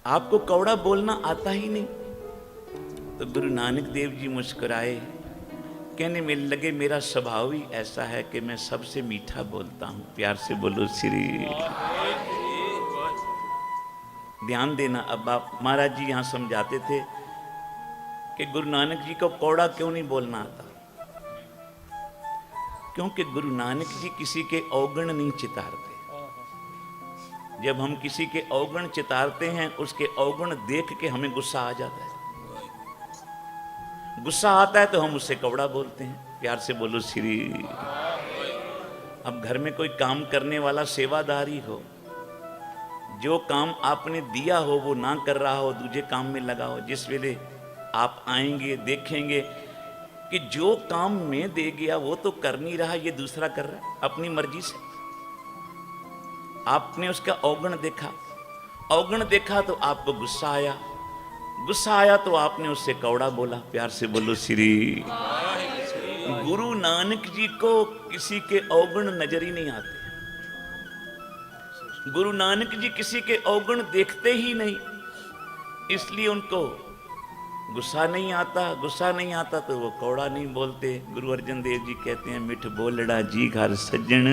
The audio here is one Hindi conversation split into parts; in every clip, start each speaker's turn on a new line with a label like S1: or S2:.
S1: आपको कौड़ा बोलना आता ही नहीं। तो गुरु नानक देव जी मुस्कुराए, कहने में लगे मेरा स्वभाव ही ऐसा है कि मैं सबसे मीठा बोलता हूं। प्यार से बोलो श्री। ध्यान देना, अब आप महाराज जी यहां समझाते थे कि गुरु नानक जी को कौड़ा क्यों नहीं बोलना आता, क्योंकि गुरु नानक जी किसी के अवगुण नहीं चितारते। जब हम किसी के अवगुण चितारते हैं, उसके अवगुण देख के हमें गुस्सा आ जाता है। गुस्सा आता है तो हम उससे कौड़ा बोलते हैं। प्यार से बोलो श्री। अब घर में कोई काम करने वाला सेवादारी हो, जो काम आपने दिया हो वो ना कर रहा हो, दूसरे काम में लगा हो, जिस वेले आप आएंगे देखेंगे कि जो काम मैं दे गया वो तो कर नहीं रहा, ये दूसरा कर रहा है अपनी मर्जी से। आपने उसका अवगुण देखा, अवगुण देखा तो आपको गुस्सा आया, गुस्सा आया तो आपने उससे कौड़ा बोला। प्यार से बोलो श्री। गुरु नानक जी को किसी के अवगुण नजर ही नहीं आते। गुरु नानक जी किसी के अवगुण देखते ही नहीं, इसलिए उनको गुस्सा नहीं आता। गुस्सा नहीं आता तो वो कौड़ा नहीं बोलते। गुरु अर्जन देव जी कहते हैं, मिठ बोलड़ा जी घर सज्जन।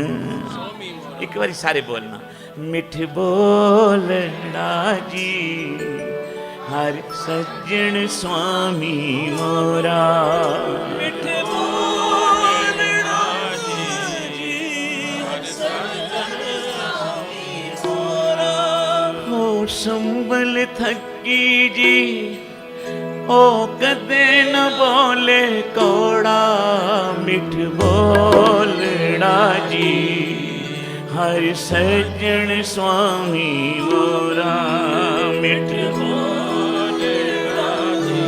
S1: एक बार सारे बोलना, मिठ बोलड़ा जी हर सज्जन स्वामी मोरा। मिठ बोलड़ा जी हर सज्जन स्वामी मोरा। हो संबल थकी जी ओ कदे न बोले कौड़ा। मिठ बोलड़ा जी हर सज्जन स्वामी मोरा। मिठ बोलड़ा जी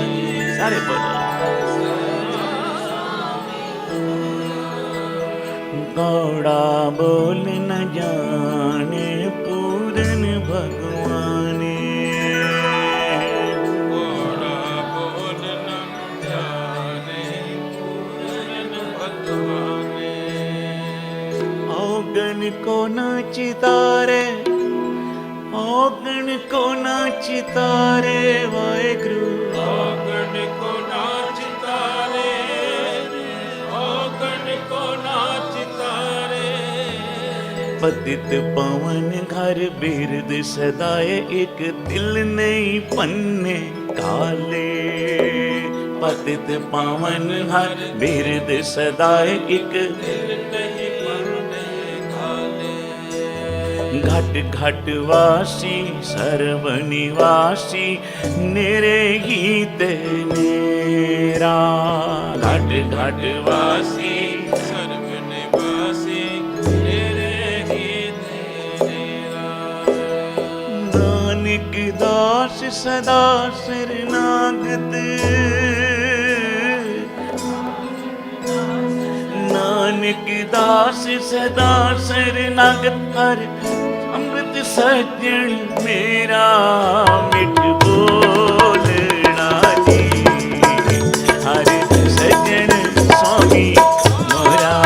S1: सारे बोलो। कौड़ा बोल न जाने पूरन भगवाने। औगण को ना चितारे, औगण को ना चितारे वाहेगुरु। औगण को ना चितारे, औगण को ना चितारे। पतित पवन घर बिरद सदाए, एक दिल नहीं पन्ने काले। पतित पावन हर बिरद सदाए, एक दिल नहीं घट घट वासी सर्वनिवासी नेरे गीत मेरा। घट घट वासी सर्वनिवासी नेरे गीत मेरा। नानक दास सदा शरणागत, नानक दास सदा शरणागत हर अमृत सज्जन मेरा। मिठ बोलड़ा जी हर सज्जन स्वामी मोरा।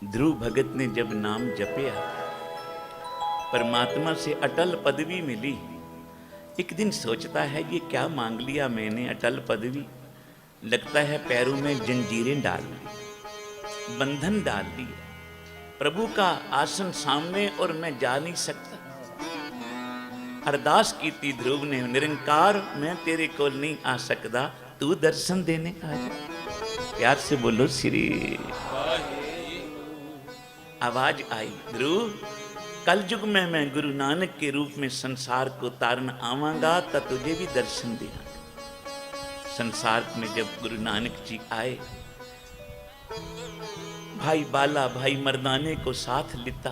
S1: ध्रुव भगत ने जब नाम जपया, परमात्मा से अटल पदवी मिली। एक दिन सोचता है ये क्या मांग लिया मैंने, अटल पदवी। लगता है पैरों में जंजीरें डाल दी, बंधन डाल दिए। प्रभु का आसन सामने और मैं जा नहीं सकता। अरदास की थी ध्रुव ने, निरंकार मैं तेरे को नहीं आ सकता, तू दर्शन देने आ जा। प्यार से बोलो श्री। आवाज आई, ध्रुव कल युग में मैं गुरु नानक के रूप में संसार को तारन आवांगा, तब तुझे भी दर्शन देगा। संसार में जब गुरु नानक जी आए, भाई बाला भाई मर्दाने को साथ लिता,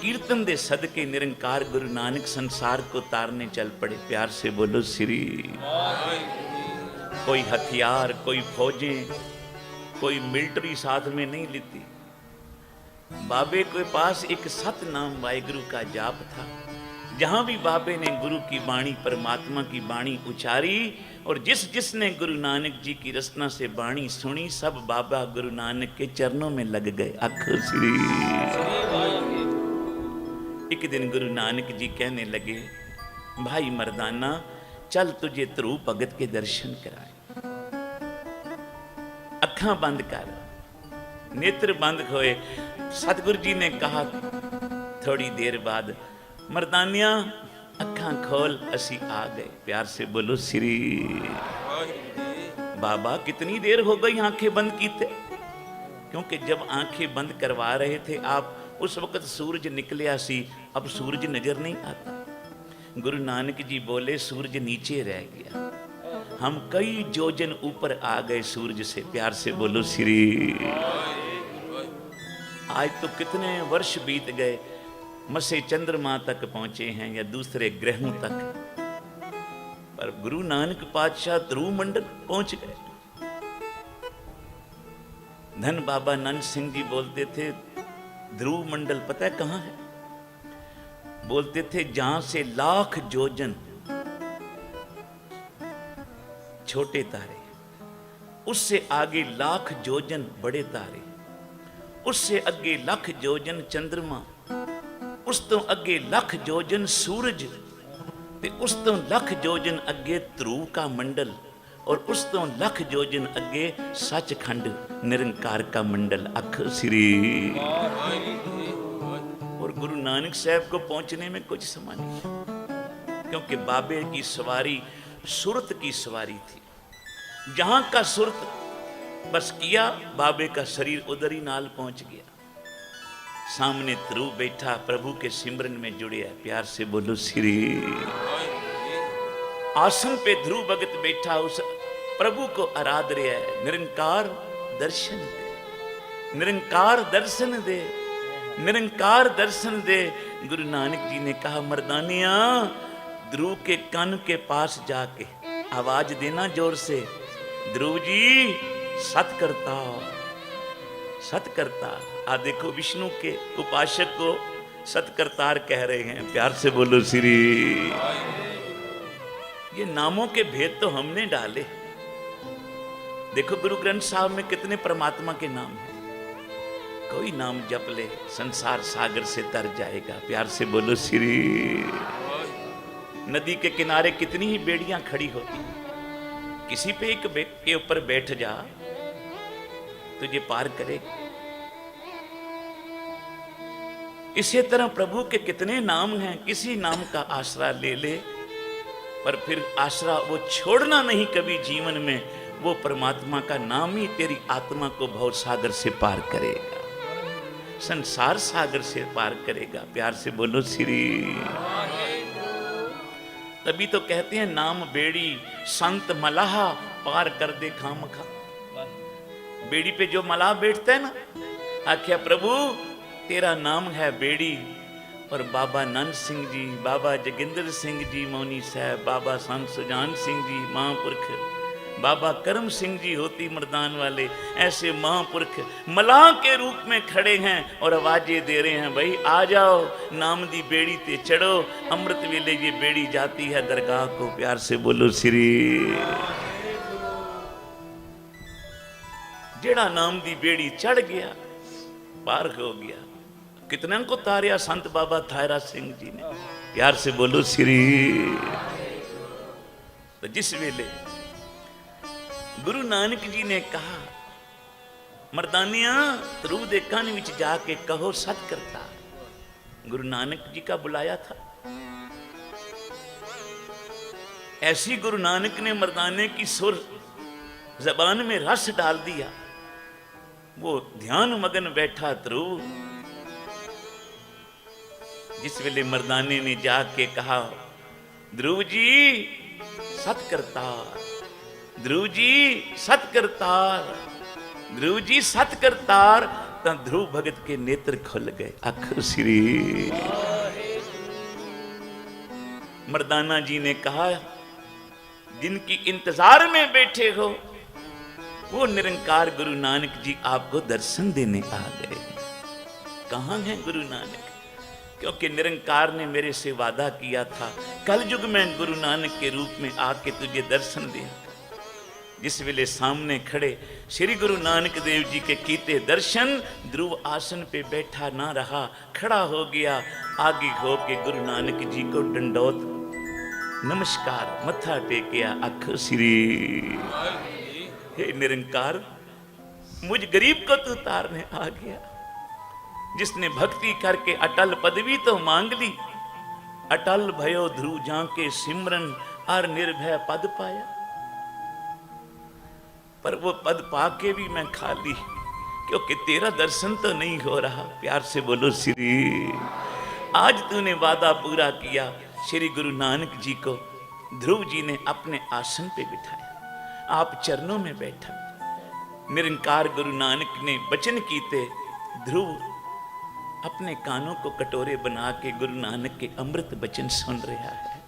S1: कीर्तन दे सदके निरंकार गुरु नानक संसार को तारने चल पड़े। प्यार से बोलो श्री। कोई हथियार, कोई फौजें, कोई मिलिट्री साथ में नहीं लेती। बाबे के पास एक सतनाम वाहिगुरु का जाप था। जहां भी बाबे ने गुरु की बाणी, परमात्मा की बाणी उचारी, और जिस जिसने गुरु नानक जी की रचना से बाणी सुनी, सब बाबा गुरु नानक के चरणों में लग गए। अखो श्री। एक दिन गुरु नानक जी कहने लगे, भाई मर्दाना चल तुझे ध्रुव भगत के दर्शन कराए। अखां बंद कर। नेत्र बंद होए। सतगुरु जी ने कहा थोड़ी देर बाद, मर्दानिया अखां खोल, असी आ गए। प्यार से बोलो श्री। बाबा कितनी देर हो गई आंखें बंद कीते? क्योंकि जब आंखें बंद करवा रहे थे आप, उस वक्त सूरज निकलिया सी, अब सूरज नजर नहीं आता। गुरु नानक जी बोले सूरज नीचे रह गया, हम कई जोजन ऊपर आ गए सूरज से। प्यार से बोलो श्री। आज तो कितने वर्ष बीत गए, मसे चंद्रमा तक पहुंचे हैं या दूसरे ग्रहों तक, पर गुरु नानक पातशाह ध्रुव मंडल पहुंच गए। धन बाबा नंद सिंह जी बोलते थे, ध्रुव मंडल पता है कहां है? बोलते थे जहां से लाख जोजन छोटे तारे, उससे आगे लाख जोजन बड़े तारे, उससे अगे लख जोजन चंद्रमा, उस तो अगे लख जोजन सूरज, ते उस तो लख जोजन अगे ध्रुव का मंडल, और उस तो लख जोजन अगे सचखंड निरंकार का मंडल। अख श्री। और गुरु नानक साहब को पहुंचने में कुछ समय नहीं, क्योंकि बाबे की सवारी सुरत की सवारी थी। जहां का सुरत बस किया, बाबे का शरीर उधर ही नाल पहुंच गया। सामने ध्रुव बैठा, प्रभु के सिमरन में जुड़े है। प्यार से बोलो श्री। आसन पे ध्रुव भगत बैठा, उस प्रभु को आराध रहा है। निरंकार दर्शन दे, निरंकार दर्शन दे, निरंकार दर्शन दे। गुरु नानक जी ने कहा, मर्दानिया ध्रुव के कान के पास जाके आवाज देना जोर से, ध्रुव जी सत करता, सत करता। आ देखो विष्णु के उपासक को सतकर्तार कह रहे हैं। प्यार से बोलो श्री। ये नामों के भेद तो हमने डाले। देखो गुरु ग्रंथ साहब में कितने परमात्मा के नाम हैं। कोई नाम जप ले, संसार सागर से तर जाएगा। प्यार से बोलो श्री। नदी के किनारे कितनी ही बेड़ियां खड़ी होती, किसी पे एक के ऊपर बैठ जा, तुझे पार करे। इसी तरह प्रभु के कितने नाम हैं, किसी नाम का आसरा ले ले, पर फिर आसरा वो छोड़ना नहीं कभी जीवन में। वो परमात्मा का नाम ही तेरी आत्मा को भव सागर से पार करेगा, संसार सागर से पार करेगा। प्यार से बोलो श्री। तभी तो कहते हैं नाम बेड़ी संत मलाहा पार कर दे खामखा। बेड़ी पे जो मलाह बैठता है ना, आख्या प्रभु तेरा नाम है बेड़ी। और बाबा नंद सिंह जी, बाबा जोगिंदर सिंह जी मौनी साहब, बाबा संत सुजान सिंह जी महापुरख, बाबा करम सिंह जी होती मर्दान वाले, ऐसे महापुरख मलाह के रूप में खड़े हैं और आवाजें दे रहे हैं, भाई आ जाओ नाम दी बेड़ी ते चढ़ो। अमृत वेले ये बेड़ी जाती है दरगाह को। प्यार से बोलो श्री। जेड़ा नाम दी बेड़ी चढ़ गया पार हो गया। कितने को तारिया संत बाबा थायरा सिंह जी ने। प्यार से बोलो श्री। तो जिस वेले गुरु नानक जी ने कहा, मर्दानिया ध्रुव दे कान विच जाके कहो सत करता, गुरु नानक जी का बुलाया था। ऐसी गुरु नानक ने मर्दाने की सुर जबान में रस डाल दिया। वो ध्यान मगन बैठा ध्रुव। जिस वेले मर्दाने ने जाके कहा, ध्रुव जी सत करतार, ध्रुव जी सत करतार, ध्रुव जी सत करतार, तो ध्रुव भगत के नेत्र खुल गए। आखो श्री मर्दाना जी ने कहा, जिनकी इंतजार में बैठे हो वो निरंकार गुरु नानक जी आपको दर्शन देने आ गए। कहां है गुरु नानक? क्योंकि निरंकार ने मेरे से वादा किया था, कल युग में गुरु नानक के रूप में आके तुझे दर्शन दिया। जिस वेले सामने खड़े श्री गुरु नानक देव जी के कीते दर्शन, ध्रुव आसन पे बैठा ना रहा, खड़ा हो गया, आगे हो के गुरु नानक जी को दंडौत नमस्कार मत्था टेकिया। आखो श्री हे निरंकार, मुझ गरीब को तू तारने आ गया। जिसने भक्ति करके अटल पदवी तो मांग ली, अटल भयो ध्रुव जाके सिमरन और निर्भय पद पाया। पर वो पद पाके भी मैं खाली, क्योंकि तेरा दर्शन तो नहीं हो रहा। प्यार से बोलो श्री। आज तूने वादा पूरा किया। श्री गुरु नानक जी को ध्रुव जी ने अपने आसन पे बिठाया, आप चरणों में बैठा। निरंकार गुरु नानक ने वचन कीते, ध्रुव अपने कानों को कटोरे बना के गुरु नानक के अमृत वचन सुन रहा है,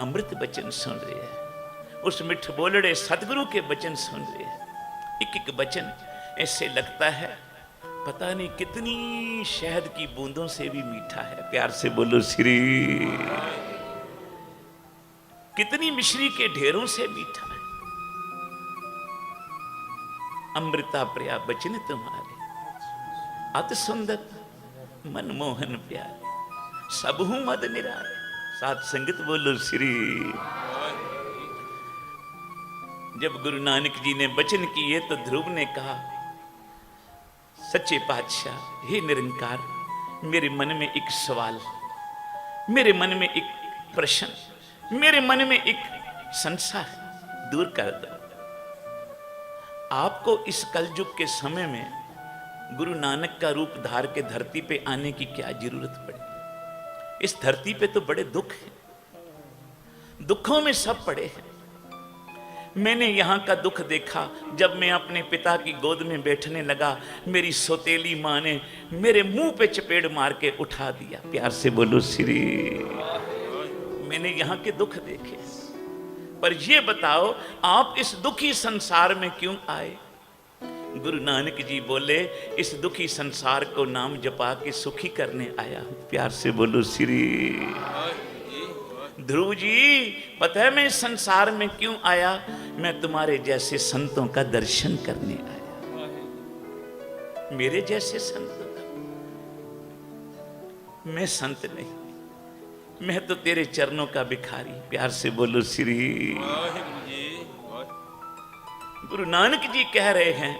S1: अमृत वचन सुन रहा है। उस मिठ बोलड़े सतगुरु के वचन सुन रहे हैं। एक एक वचन ऐसे लगता है पता नहीं कितनी शहद की बूंदों से भी मीठा है। प्यार से बोलो श्री। कितनी मिश्री के ढेरों से मीठा है। अमृता प्रिया वचन तुम्हारे, अति सुंदर मनमोहन प्यारे, सबहु मद निरारे। साथ संगत बोलो श्री। जब गुरु नानक जी ने वचन किए तो ध्रुव ने कहा, सच्चे पातशाह, हे निरंकार, मेरे मन में एक सवाल, मेरे मन में एक प्रश्न, मेरे मन में एक संशय दूर कर दो। आपको इस कलयुग के समय में गुरु नानक का रूप धार के धरती पे आने की क्या जरूरत पड़ी? इस धरती पे तो बड़े दुख हैं, दुखों में सब पड़े हैं। मैंने यहाँ का दुख देखा जब मैं अपने पिता की गोद में बैठने लगा, मेरी सौतेली माँ ने मेरे मुंह पे चपेड़ मार के उठा दिया। प्यार से बोलो श्री। मैंने यहाँ के दुख देखे, पर ये बताओ आप इस दुखी संसार में क्यों आए? गुरु नानक जी बोले, इस दुखी संसार को नाम जपा के सुखी करने आया। प्यार से बोलो श्री। ध्रुव जी, पता है मैं इस संसार में क्यों आया? मैं तुम्हारे जैसे संतों का दर्शन करने आया। मेरे जैसे संतों का? मैं संत नहीं, मैं तो तेरे चरणों का भिखारी। प्यार से बोलो श्री। गुरु नानक जी कह रहे हैं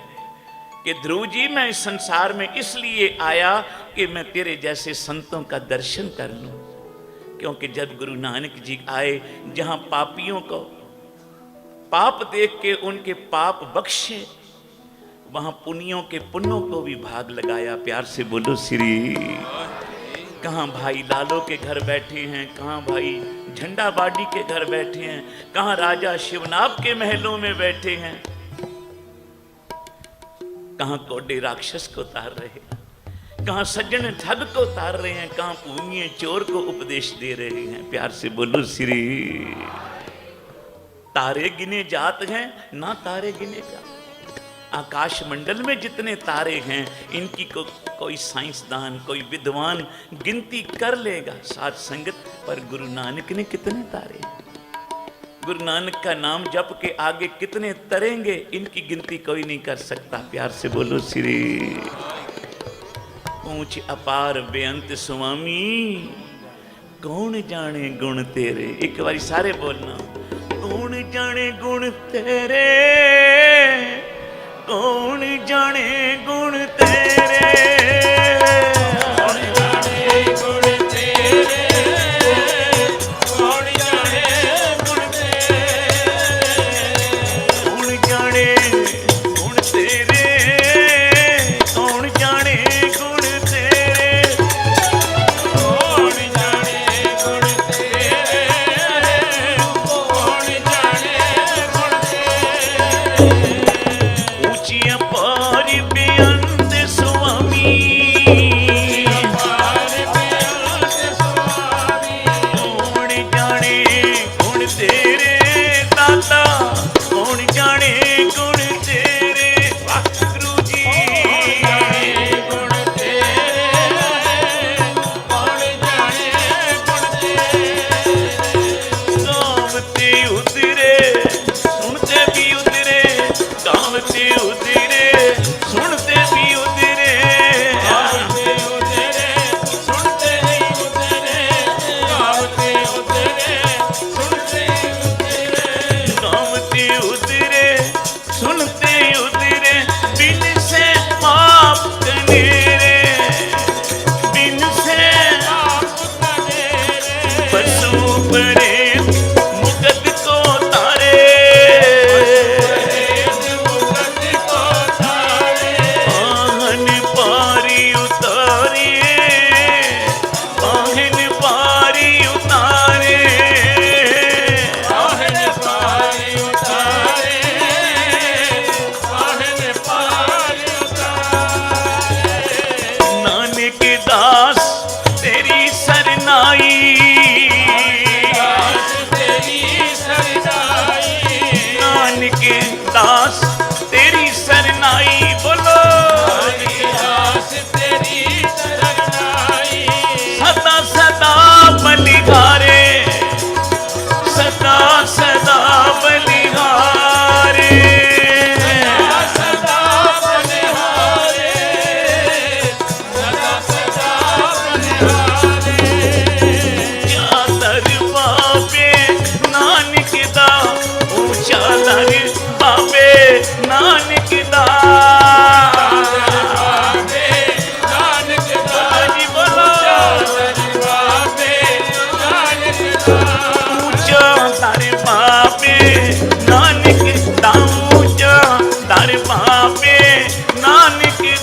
S1: कि ध्रुव जी, मैं इस संसार में इसलिए आया कि मैं तेरे जैसे संतों का दर्शन कर लूं। क्योंकि जब गुरु नानक जी आए, जहां पापियों को पाप देख के उनके पाप बख्शे, वहां पुण्यों के पुण्यों को भी भाग लगाया। प्यार से बोलो श्री। कहां भाई लालो के घर बैठे हैं, कहां भाई झंडाबाड़ी के घर बैठे हैं, कहां राजा शिवनाभ के महलों में बैठे हैं, कहां कोडे राक्षस को तार रहे हैं, कहां सज्जन ठग को तार रहे हैं, कहां पुण्य चोर को उपदेश दे रहे हैं। प्यार से बोलो श्री। तारे गिने जात हैं ना तारे गिने जात। आकाश मंडल में जितने तारे हैं इनकी कोई साइंसदान, कोई विद्वान गिनती कर लेगा। साथ संगत, पर गुरु नानक ने कितने तारे, गुरु नानक का नाम जप के आगे कितने तरेंगे, इनकी गिनती कोई नहीं कर सकता। प्यार से बोलो श्री। ऊंच अपार बेअंत स्वामी, कौन जाने गुण तेरे। एक बारी सारे बोलना, कौन जाने गुण तेरे, कौन जाने गुण तेरे, कौन जाने गुण तेरे, कौन जाने गुण तेरे, कौन जाने गुण तेरे, कौन जाने गुण तेरे, कौन जाने गुण तेरे, कौन जाने गुण तेरे। ऊंची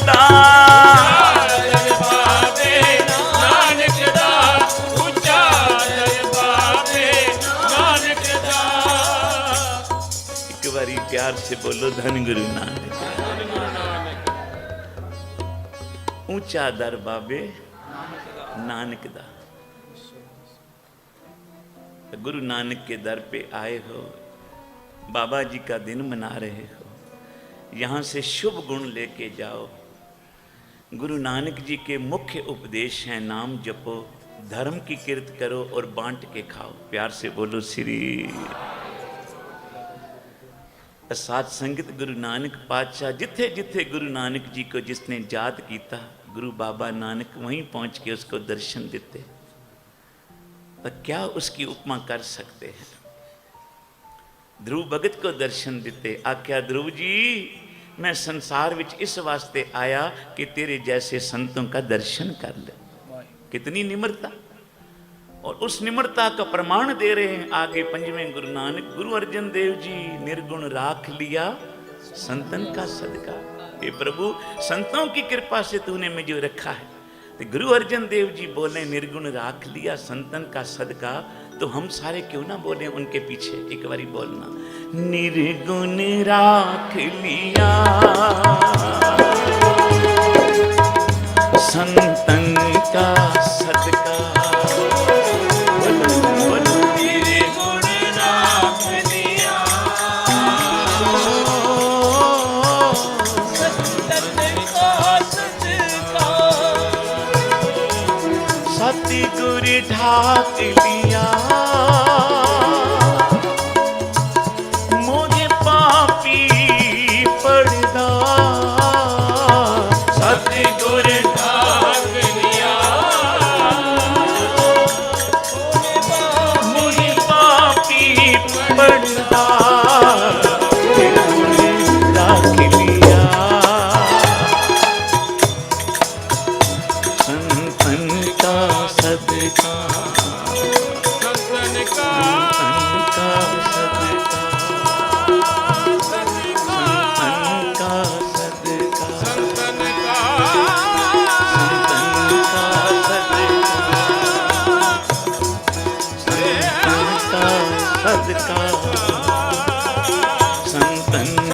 S1: दा प्यार से बोलो धन गुरु नानक। ऊंचा दर बाबे नानक दा। गुरु नानक के दर पे आए हो, बाबा जी का दिन मना रहे हो, यहां से शुभ गुण लेके जाओ। गुरु नानक जी के मुख्य उपदेश हैं नाम जपो, धर्म की कीर्त करो और बांट के खाओ। प्यार से बोलो श्री। साध संगत गुरु नानक पातशाह जिथे जिथे गुरु नानक जी को जिसने याद किया, गुरु बाबा नानक वहीं पहुंच के उसको दर्शन देते। तो क्या उसकी उपमा कर सकते हैं। ध्रुव भगत को दर्शन देते, आख्या ध्रुव जी मैं संसार विच इस वास्ते आया कि तेरे जैसे संतों का दर्शन कर ले। कितनी निम्रता, और उस निम्रता का प्रमाण दे रहे हैं आगे पंजवें गुरु नानक। गुरु अर्जन देव जी निर्गुण राख लिया संतन का सदका। ये प्रभु संतों की कृपा से तूने मुझे रखा है। तो गुरु अर्जन देव जी बोले निर्गुण राख लिया संतन का सदका, तो हम सारे क्यों ना बोले उनके पीछे। एक बारी बोलना, निर्गुण राख लिया संतन का सदका। ढाक लिया